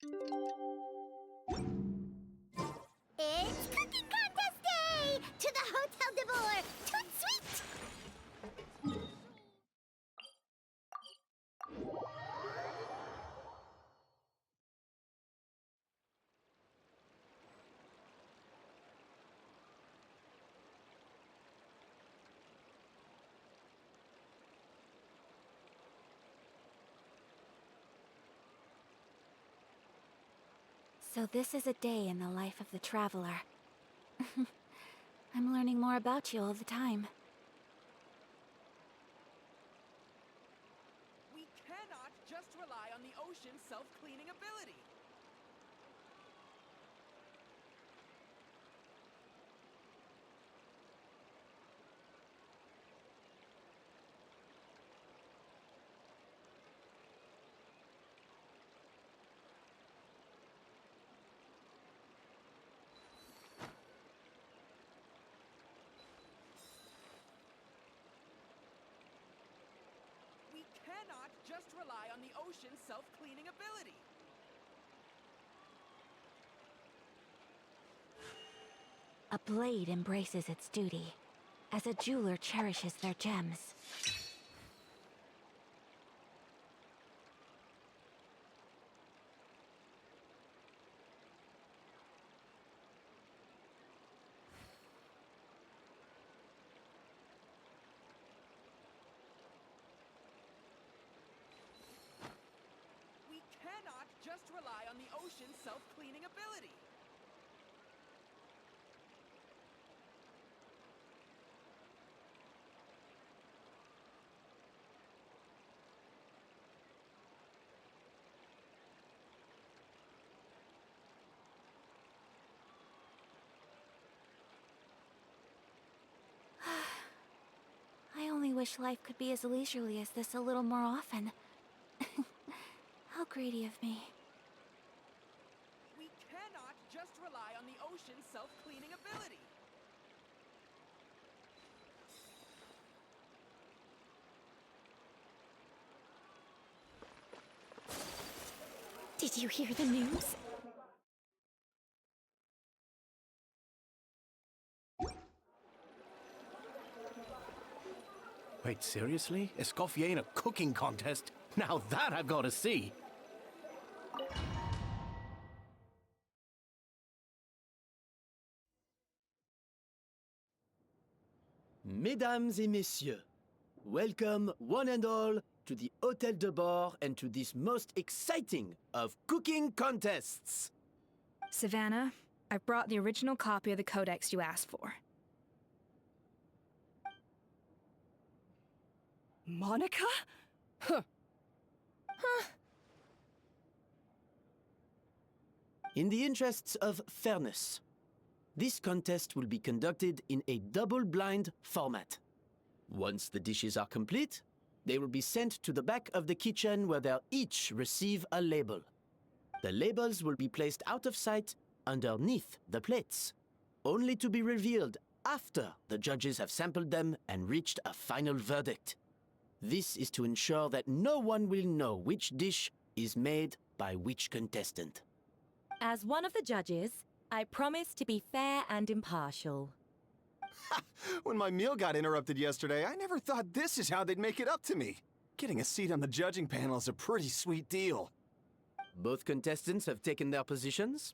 It's cooking contest day! To the Hotel de Boer! Toot sweet! So this is a day in the life of the traveler. I'm learning more about you all the time. We cannot just rely on the ocean's self-cleaning ability. We cannot just rely on the ocean's self-cleaning ability. A blade embraces its duty, as a jeweler cherishes their gems. We cannot just rely on the ocean's self-cleaning ability. I only wish life could be as leisurely as this a little more often. How greedy of me. We cannot just rely on the ocean's self-cleaning ability. Did you hear the news? Wait, seriously? Escoffier in a cooking contest? Now that I've got to see! Mesdames et messieurs, welcome one and all to the Hotel de Boer and to this most exciting of cooking contests. Savannah, I've brought the original copy of the codex you asked for. Monica? Huh. In the interests of fairness, this contest will be conducted in a double-blind format. Once the dishes are complete, they will be sent to the back of the kitchen where they'll each receive a label. The labels will be placed out of sight underneath the plates, only to be revealed after the judges have sampled them and reached a final verdict. This is to ensure that no one will know which dish is made by which contestant. As one of the judges, I promise to be fair and impartial. When my meal got interrupted yesterday, I never thought this is how they'd make it up to me. Getting a seat on the judging panel is a pretty sweet deal. Both contestants have taken their positions.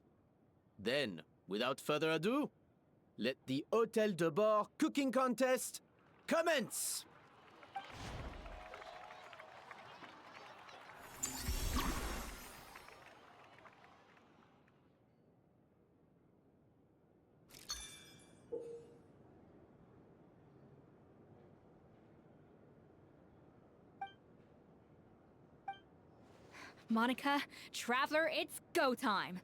Then, without further ado, let the Hotel de Boer cooking contest commence! Monica, Traveler, it's go time.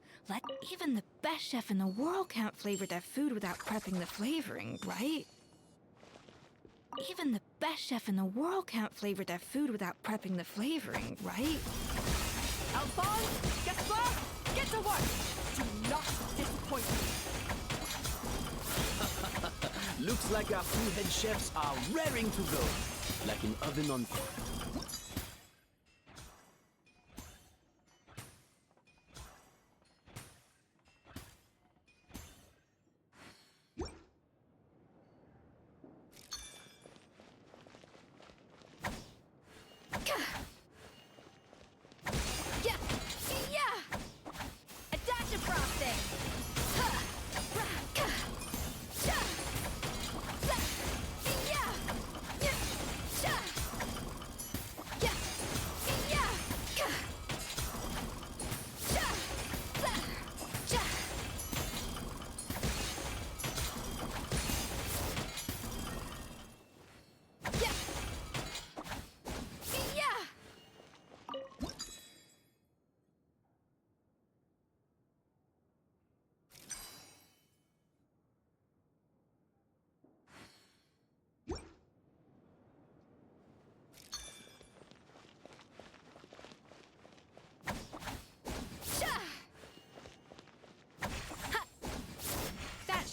Even the best chef in the world can't flavor their food without prepping the flavoring, right? Even the best chef in the world can't flavor their food without prepping the flavoring, right? Alphonse, Gaspar, get to work! Do not disappoint me. Looks like our two head chefs are raring to go, like an oven on fire.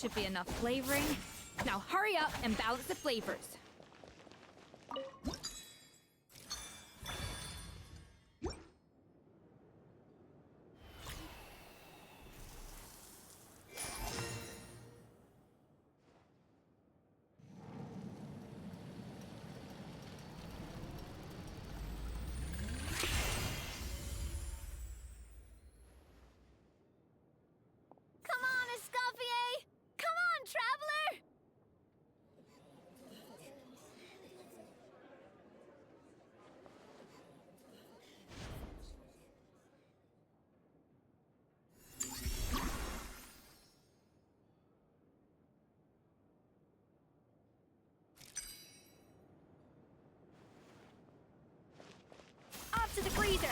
should be enough flavoring. Now hurry up and balance the flavors. Come on, Escoffier! Come on, traveler! Up to the freezer!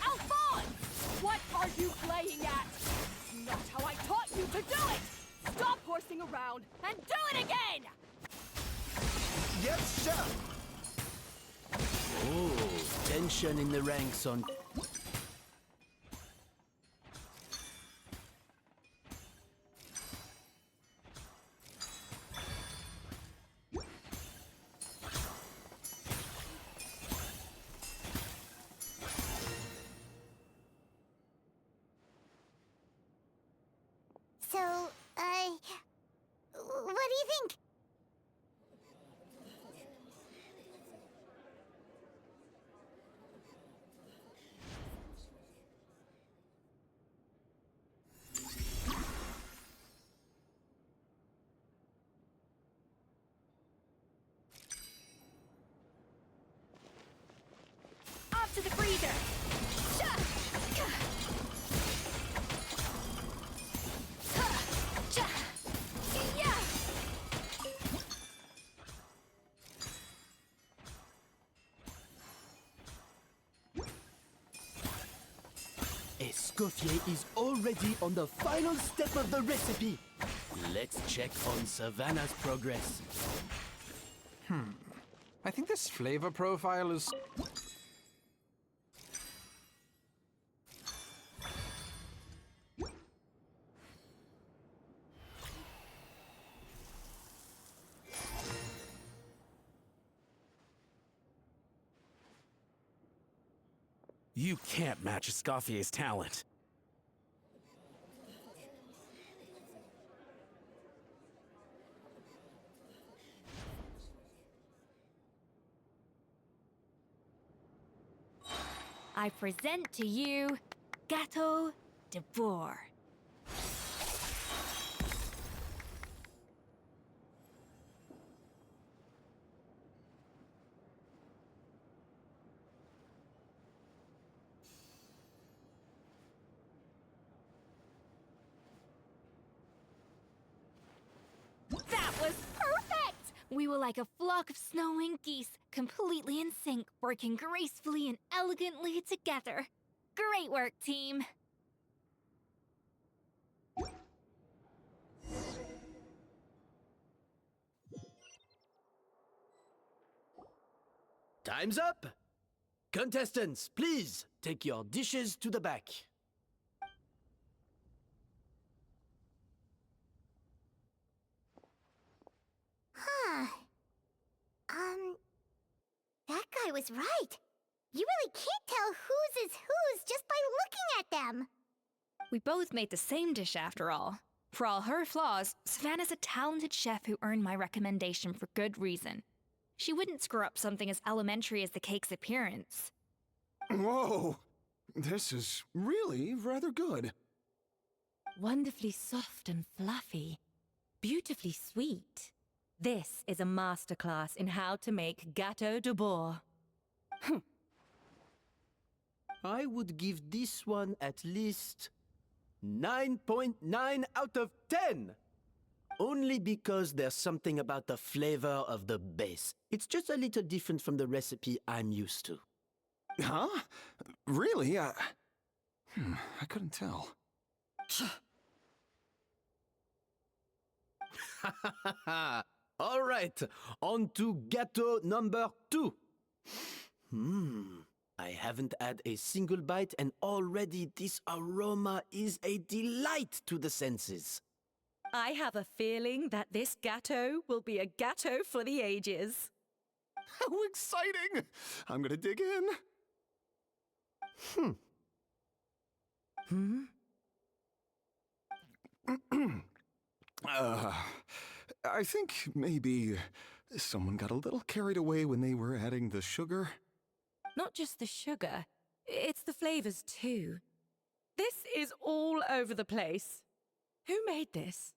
Alphonse! What are you playing at? Not how I taught you to do it! Stop horsing around and do it again! Yes, chef! Oh, tension in the ranks on. So, what do you think? Up to the freezer! Escoffier is already on the final step of the recipe. Let's check on Savannah's progress. I think this flavor profile is... You can't match Escoffier's talent. I present to you Gâteau de Bourg. That was perfect! We were like a flock of snowing geese, completely in sync, working gracefully and elegantly together. Great work, team! Time's up! Contestants, please take your dishes to the back. Huh. That guy was right. You really can't tell whose is whose just by looking at them. We both made the same dish after all. For all her flaws, Savannah's a talented chef who earned my recommendation for good reason. She wouldn't screw up something as elementary as the cake's appearance. Whoa! This is really rather good. Wonderfully soft and fluffy. Beautifully sweet. This is a masterclass in how to make Gâteau de Bourg. I would give this one at least 9.9 out of 10. Only because there's something about the flavor of the base. It's just a little different from the recipe I'm used to. Huh? Really? I couldn't tell. All right, on to gâteau number 2. I haven't had a single bite and already this aroma is a delight to the senses. I have a feeling that this gâteau will be a gâteau for the ages. How exciting! I'm gonna dig in. I think maybe someone got a little carried away when they were adding the sugar. Not just the sugar, it's the flavors too. This is all over the place. Who made this?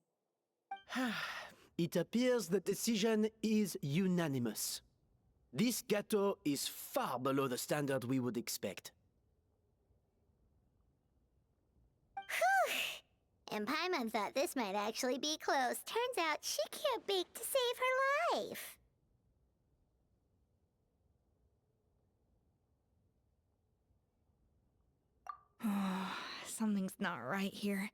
It appears the decision is unanimous. This gâteau is far below the standard we would expect. And Paimon thought this might actually be close. Turns out she can't bake to save her life. Something's not right here.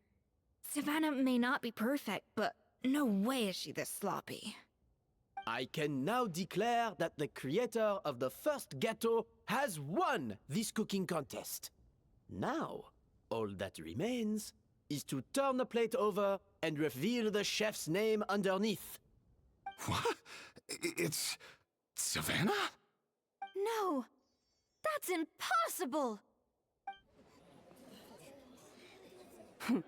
Savannah may not be perfect, but no way is she this sloppy. I can now declare that the creator of the first gâteau has won this cooking contest. Now, all that remains is to turn the plate over and reveal the chef's name underneath. What? It's Savannah? No! That's impossible! Hey,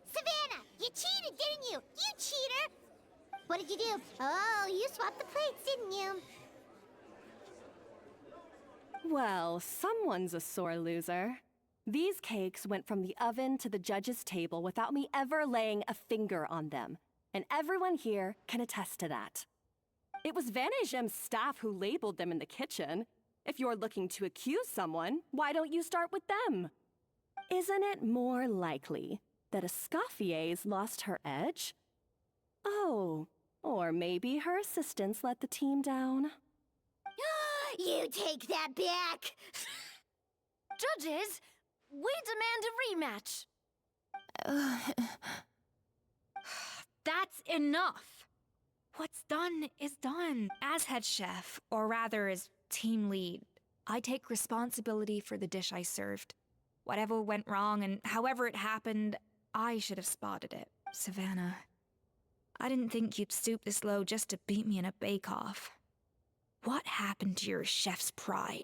Savannah! You cheated, didn't you? You cheater! What did you do? Oh, you swapped the plates, didn't you? Well, someone's a sore loser. These cakes went from the oven to the judge's table without me ever laying a finger on them, and everyone here can attest to that. It was Van Gem's staff who labeled them in the kitchen. If you're looking to accuse someone, why don't you start with them? Isn't it more likely that Escoffier's lost her edge? Oh, or maybe her assistants let the team down. You take that back! Judges, we demand a rematch. That's enough! What's done is done. As head chef, or rather as team lead, I take responsibility for the dish I served. Whatever went wrong and however it happened, I should have spotted it. Savannah, I didn't think you'd stoop this low just to beat me in a bake-off. What happened to your chef's pride?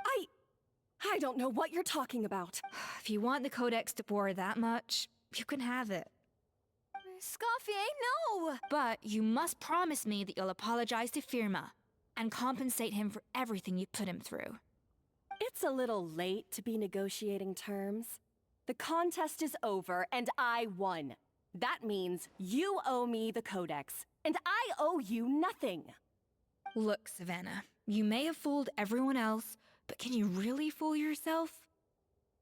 I don't know what you're talking about. If you want the Codex de Boer that much, you can have it. Escoffier, no! But you must promise me that you'll apologize to Firma and compensate him for everything you put him through. It's a little late to be negotiating terms. The contest is over, and I won. That means you owe me the Codex, and I owe you nothing. Look, Savannah, you may have fooled everyone else, but can you really fool yourself?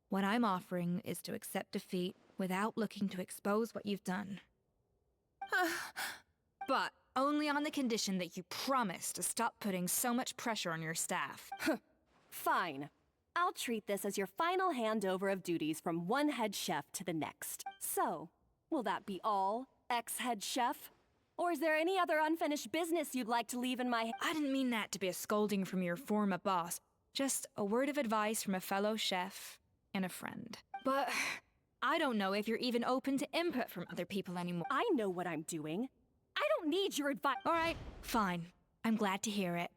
What I'm offering is to accept defeat without looking to expose what you've done. But only on the condition that you promise to stop putting so much pressure on your staff. Fine. I'll treat this as your final handover of duties from one head chef to the next. So, will that be all, ex-head chef? Or is there any other unfinished business you'd like to leave in my... I didn't mean that to be a scolding from your former boss. Just a word of advice from a fellow chef and a friend. But I don't know if you're even open to input from other people anymore. I know what I'm doing. I don't need your advice. All right, fine. I'm glad to hear it.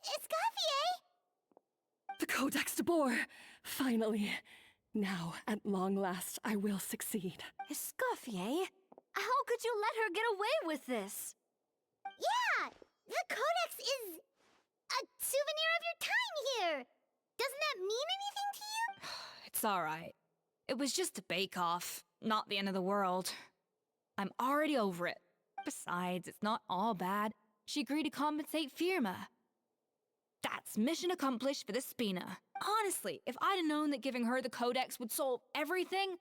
Escoffier! The Codex de Boer! Finally. Now, at long last, I will succeed. Escoffier? How could you let her get away with this? Yeah! The Codex is a souvenir of your time here! Doesn't that mean anything to you? It's all right. It was just a bake-off, not the end of the world. I'm already over it. Besides, it's not all bad. She agreed to compensate Firma. That's mission accomplished for the Spina. Honestly, if I'd have known that giving her the Codex would solve everything,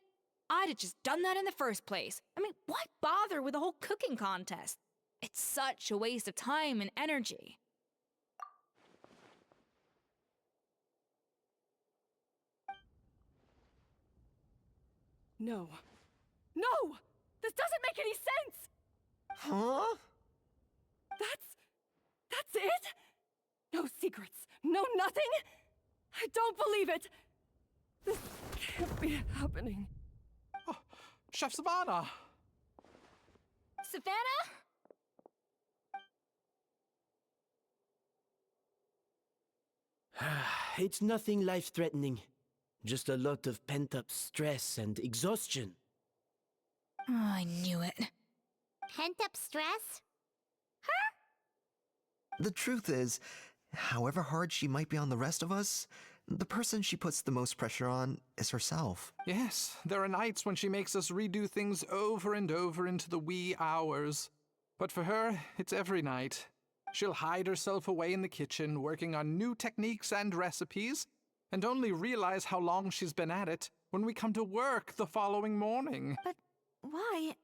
I'd have just done that in the first place. I mean, why bother with the whole cooking contest? It's such a waste of time and energy. No. No! This doesn't make any sense! Huh? That's it? No secrets, no nothing? I don't believe it! This can't be happening. Oh, Chef Savannah! Savannah? It's nothing life-threatening. Just a lot of pent-up stress and exhaustion. Oh, I knew it. Pent-up stress? The truth is, however hard she might be on the rest of us, the person she puts the most pressure on is herself. Yes, there are nights when she makes us redo things over and over into the wee hours. But for her, it's every night. She'll hide herself away in the kitchen, working on new techniques and recipes, and only realize how long she's been at it when we come to work the following morning. But why?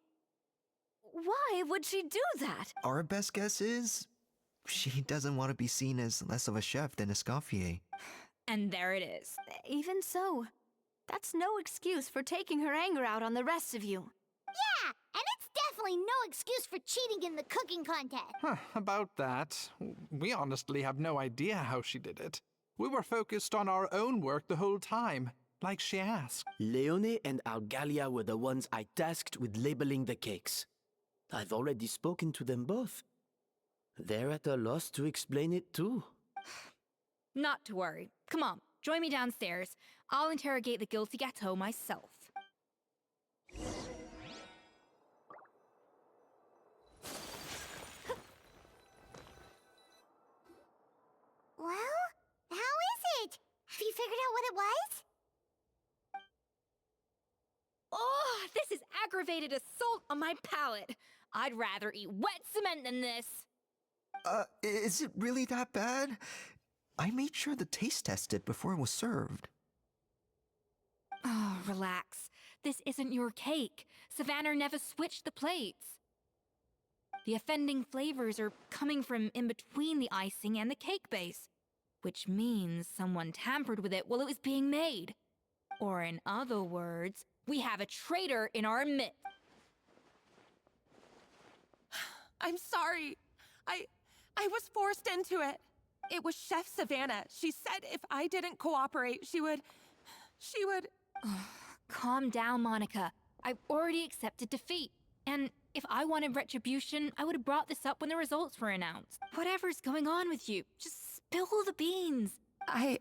Why would she do that? Our best guess is she doesn't want to be seen as less of a chef than Escoffier. And there it is. Even so, that's no excuse for taking her anger out on the rest of you. Yeah, and it's definitely no excuse for cheating in the cooking contest. Huh, about that, we honestly have no idea how she did it. We were focused on our own work the whole time, like she asked. Leone and Algalia were the ones I tasked with labeling the cakes. I've already spoken to them both. They're at a loss to explain it too. Not to worry. Come on, join me downstairs. I'll interrogate the guilty gâteau myself. Well, how is it? Have you figured out what it was? Oh, this is aggravated assault on my palate. I'd rather eat wet cement than this. Is it really that bad? I made sure to taste test it before it was served. Oh, relax. This isn't your cake. Savannah never switched the plates. The offending flavors are coming from in between the icing and the cake base, which means someone tampered with it while it was being made. Or in other words, we have a traitor in our midst. I'm sorry. I was forced into it. It was Chef Savannah. She said if I didn't cooperate, she would... Calm down, Monica. I've already accepted defeat. And if I wanted retribution, I would have brought this up when the results were announced. Whatever's going on with you, just spill the beans. I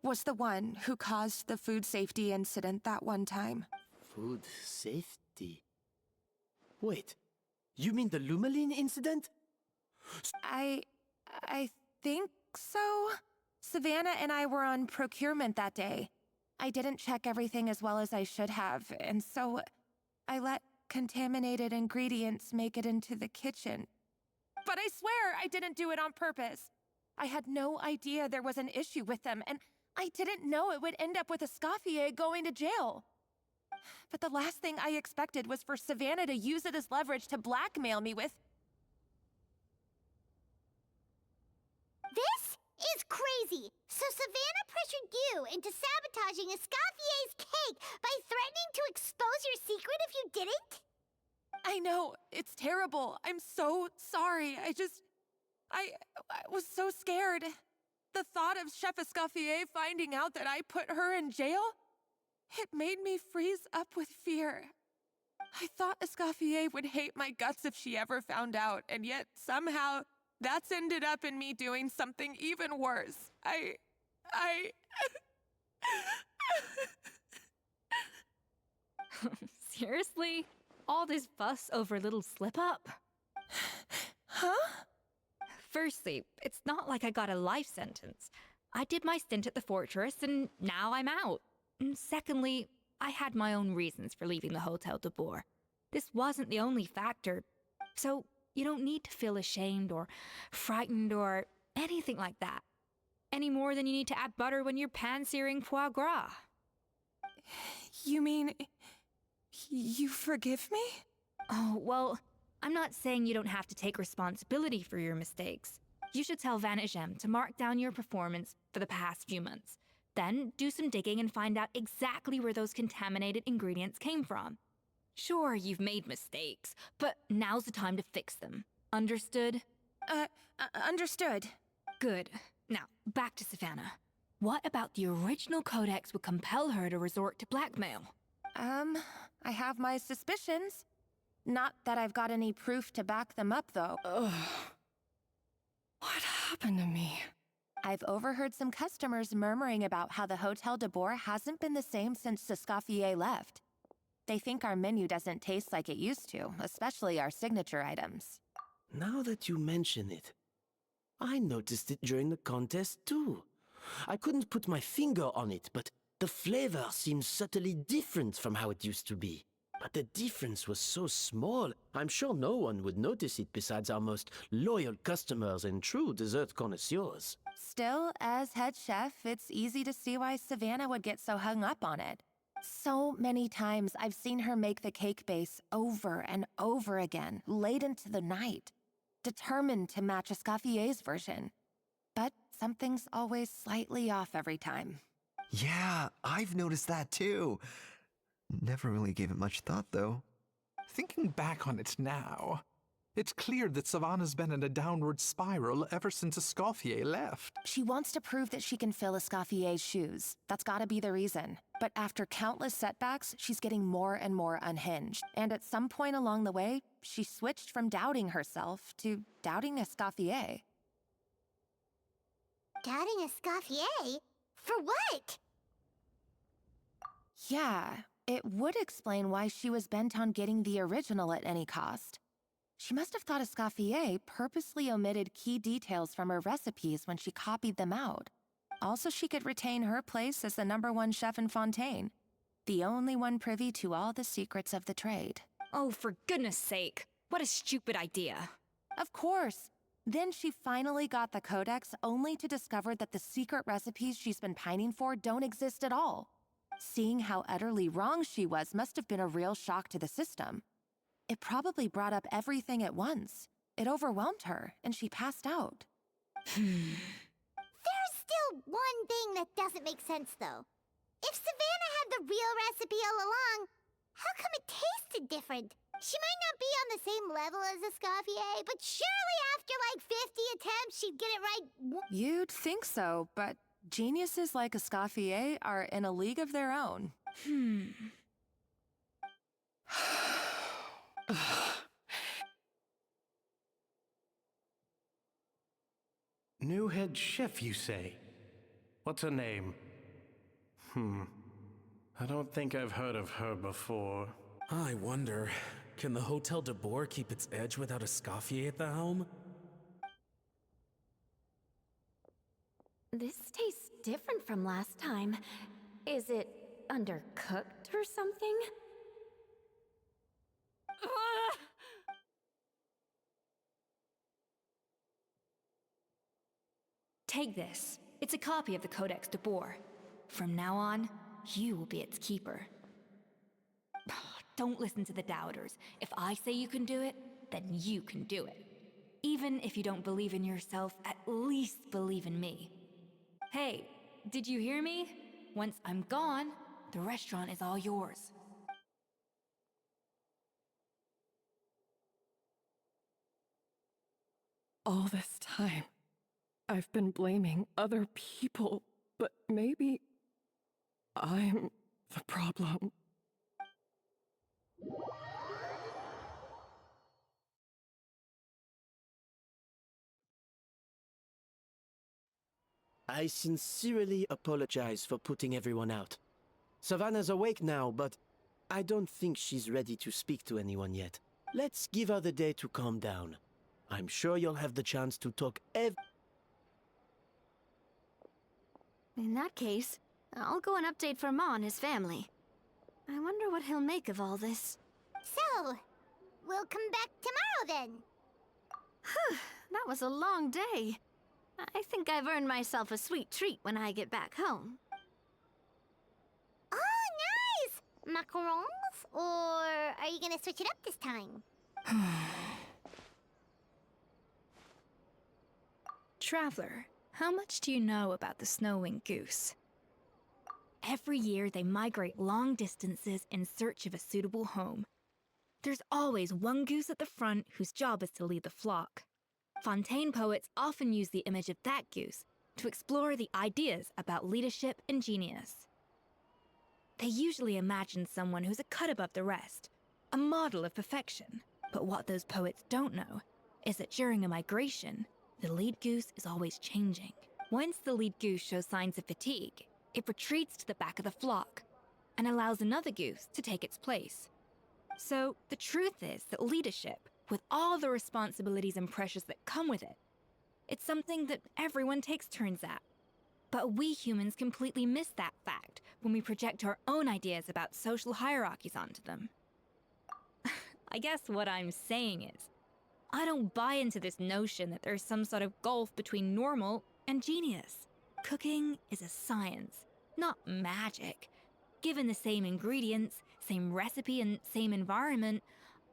was the one who caused the food safety incident that one time. Food safety? Wait, you mean the Lumaline incident? I think so. Savannah and I were on procurement that day. I didn't check everything as well as I should have, and so I let contaminated ingredients make it into the kitchen. But I swear I didn't do it on purpose. I had no idea there was an issue with them, and I didn't know it would end up with Escoffier going to jail. But the last thing I expected was for Savannah to use it as leverage to blackmail me with... This is crazy. So Savannah pressured you into sabotaging Escoffier's cake by threatening to expose your secret if you didn't? I know, it's terrible. I'm so sorry. I was so scared. The thought of Chef Escoffier finding out that I put her in jail, it made me freeze up with fear. I thought Escoffier would hate my guts if she ever found out, and yet somehow that's ended up in me doing something even worse. Seriously? All this fuss over a little slip-up? Huh? Firstly, it's not like I got a life sentence. I did my stint at the fortress, and now I'm out. And secondly, I had my own reasons for leaving the Hotel de Boer. This wasn't the only factor, so you don't need to feel ashamed or frightened or anything like that. Any more than you need to add butter when you're pan-searing foie gras. You mean... you forgive me? Oh, well, I'm not saying you don't have to take responsibility for your mistakes. You should tell Vanagem to mark down your performance for the past few months. Then do some digging and find out exactly where those contaminated ingredients came from. Sure, you've made mistakes, but now's the time to fix them. Understood? Understood. Good. Now, back to Savannah. What about the original codex would compel her to resort to blackmail? I have my suspicions. Not that I've got any proof to back them up, though. Ugh. What happened to me? I've overheard some customers murmuring about how the Hotel de Boer hasn't been the same since Escoffier left. They think our menu doesn't taste like it used to, especially our signature items. Now that you mention it, I noticed it during the contest too. I couldn't put my finger on it, but the flavor seems subtly different from how it used to be. But the difference was so small, I'm sure no one would notice it besides our most loyal customers and true dessert connoisseurs. Still, as head chef, it's easy to see why Savannah would get so hung up on it. So many times I've seen her make the cake base over and over again, late into the night, determined to match Escoffier's version. But something's always slightly off every time. Yeah, I've noticed that too. Never really gave it much thought, though. Thinking back on it now, it's clear that Savannah's been in a downward spiral ever since Escoffier left. She wants to prove that she can fill Escoffier's shoes. That's gotta be the reason. But after countless setbacks, she's getting more and more unhinged. And at some point along the way, she switched from doubting herself to doubting Escoffier. Doubting Escoffier? For what? Yeah, it would explain why she was bent on getting the original at any cost. She must have thought Escoffier purposely omitted key details from her recipes when she copied them out. Also, she could retain her place as the #1 chef in Fontaine, the only one privy to all the secrets of the trade. Oh, for goodness sake. What a stupid idea. Of course. Then she finally got the codex only to discover that the secret recipes she's been pining for don't exist at all. Seeing how utterly wrong she was must have been a real shock to the system. It probably brought up everything at once. It overwhelmed her, and she passed out. There's still one thing that doesn't make sense, though. If Savannah had the real recipe all along, how come it tasted different? She might not be on the same level as Escoffier, but surely after like 50 attempts, she'd get it right. You'd think so, but geniuses like Escoffier are in a league of their own. New head chef, you say? What's her name? I don't think I've heard of her before. I wonder, can the Hotel de Boer keep its edge without Escoffier at the helm? This tastes different from last time. Is it undercooked or something? Take this. It's a copy of the Codex de Boer. From now on, you will be its keeper. Don't listen to the doubters. If I say you can do it, then you can do it. Even if you don't believe in yourself, at least believe in me. Hey, did you hear me? Once I'm gone, the restaurant is all yours. All this time, I've been blaming other people, but maybe I'm the problem. I sincerely apologize for putting everyone out. Savannah's awake now, but I don't think she's ready to speak to anyone yet. Let's give her the day to calm down. I'm sure you'll have the chance to talk In that case, I'll go and update for Ma and his family. I wonder what he'll make of all this. So, we'll come back tomorrow then. That was a long day. I think I've earned myself a sweet treat when I get back home. Oh, nice! Macarons? Or are you gonna switch it up this time? Traveler, how much do you know about the snow-winged goose? every year they migrate long distances in search of a suitable home. There's always one goose at the front whose job is to lead the flock. Fontaine poets often use the image of that goose to explore the ideas about leadership and genius. They usually imagine someone who's a cut above the rest, a model of perfection. But what those poets don't know is that during a migration, the lead goose is always changing. Once the lead goose shows signs of fatigue, it retreats to the back of the flock and allows another goose to take its place. So the truth is that leadership, with all the responsibilities and pressures that come with it, it's something that everyone takes turns at. But we humans completely miss that fact when we project our own ideas about social hierarchies onto them. I guess what I'm saying is, I don't buy into this notion that there's some sort of gulf between normal and genius. Cooking is a science, not magic. Given the same ingredients, same recipe, and same environment,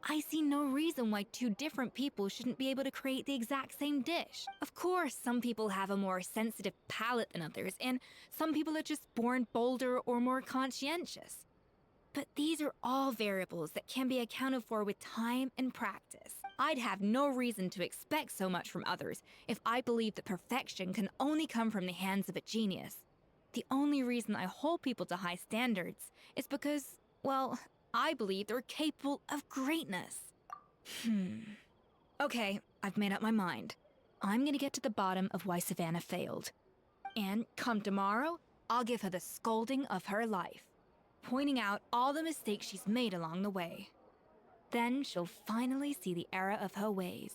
I see no reason why two different people shouldn't be able to create the exact same dish. Of course, some people have a more sensitive palate than others, and some people are just born bolder or more conscientious. But these are all variables that can be accounted for with time and practice. I'd have no reason to expect so much from others if I believed that perfection can only come from the hands of a genius. The only reason I hold people to high standards is because, well, I believe they're capable of greatness. Okay, I've made up my mind. I'm gonna get to the bottom of why Savannah failed. And come tomorrow, I'll give her the scolding of her life, pointing out all the mistakes she's made along the way. Then she'll finally see the error of her ways.